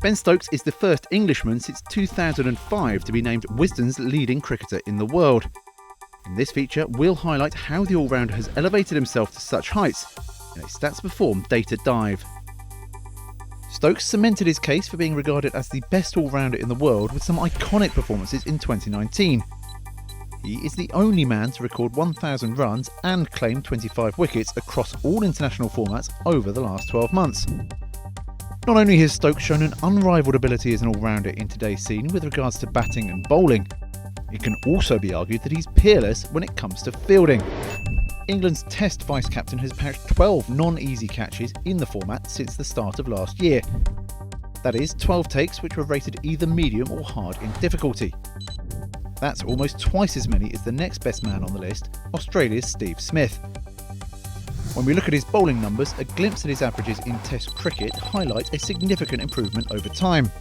Ben Stokes is the first Englishman since 2005 to be named Wisden's leading cricketer in the world. In this feature, we'll highlight how the all-rounder has elevated himself to such heights in a Stats Perform data dive. Stokes cemented his case for being regarded as the best all-rounder in the world with some iconic performances in 2019. He is the only man to record 1,000 runs and claim 25 wickets across all international formats over the last 12 months. Not only has Stokes shown an unrivalled ability as an all-rounder in today's scene with regards to batting and bowling, it can also be argued that he's peerless when it comes to fielding. England's Test vice-captain has pouched 12 non-easy catches in the format since the start of last year. That is 12 takes which were rated either medium or hard in difficulty. That's almost twice as many as the next best man on the list, Australia's Steve Smith. When we look at his bowling numbers, a glimpse at his averages in Test cricket highlights a significant improvement over time.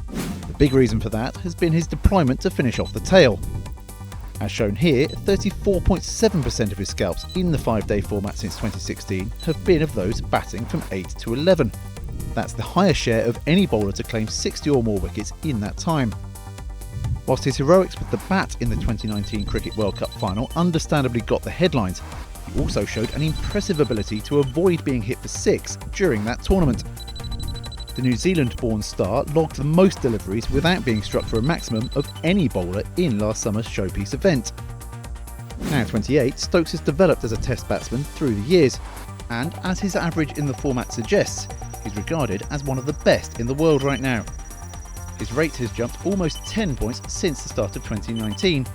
The big reason for that has been his deployment to finish off the tail. As shown here, 34.7% of his scalps in the 5-day format since 2016 have been of those batting from 8 to 11. That's the highest share of any bowler to claim 60 or more wickets in that time. Whilst his heroics with the bat in the 2019 Cricket World Cup final understandably got the headlines, he also showed an impressive ability to avoid being hit for 6 during that tournament. The New Zealand-born star logged the most deliveries without being struck for a maximum of any bowler in last summer's showpiece event. Now 28, Stokes has developed as a Test batsman through the years, and as his average in the format suggests, he's regarded as one of the best in the world right now. His rate has jumped almost 10 points since the start of 2019,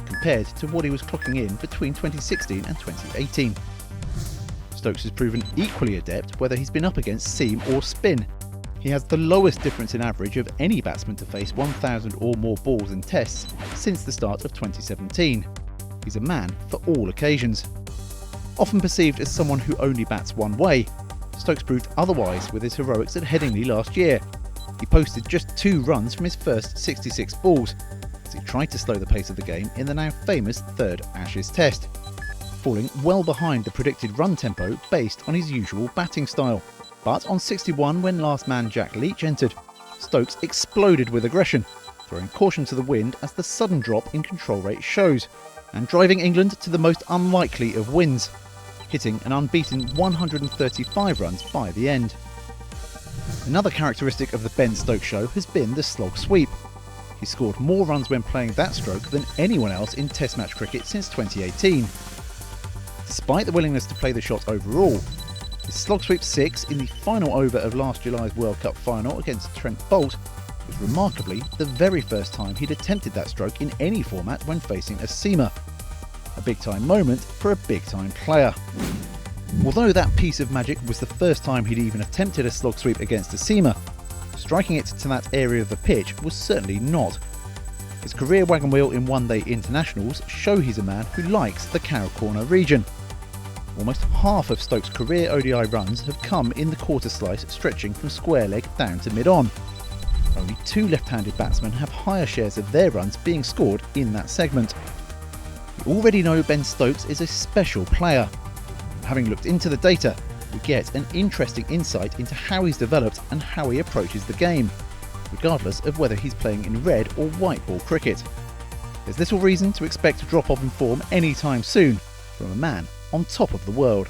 compared to what he was clocking in between 2016 and 2018. Stokes has proven equally adept whether he's been up against seam or spin. He has the lowest difference in average of any batsman to face 1,000 or more balls in tests since the start of 2017. He's a man for all occasions. Often perceived as someone who only bats one way, Stokes proved otherwise with his heroics at Headingley last year. He posted just 2 runs from his first 66 balls, as he tried to slow the pace of the game in the now famous 3rd Ashes Test, falling well behind the predicted run tempo based on his usual batting style. But on 61, when last man Jack Leach entered, Stokes exploded with aggression, throwing caution to the wind as the sudden drop in control rate shows, and driving England to the most unlikely of wins, hitting an unbeaten 135 runs by the end. Another characteristic of the Ben Stokes show has been the slog sweep. He scored more runs when playing that stroke than anyone else in Test match cricket since 2018. Despite the willingness to play the shot overall, his slog sweep 6 in the final over of last July's World Cup final against Trent Boult was remarkably the very first time he'd attempted that stroke in any format when facing a seamer. A big-time moment for a big-time player. Although that piece of magic was the first time he'd even attempted a slog sweep against a seamer, striking it to that area of the pitch was certainly not. His career wagon wheel in one-day internationals show he's a man who likes the cow corner region. Almost half of Stokes' career ODI runs have come in the quarter slice stretching from square leg down to mid-on. Only 2 left-handed batsmen have higher shares of their runs being scored in that segment. We already know Ben Stokes is a special player. Having looked into the data, we get an interesting insight into how he's developed and how he approaches the game, regardless of whether he's playing in red or white ball cricket. There's little reason to expect a drop-off in form anytime soon from a man on top of the world.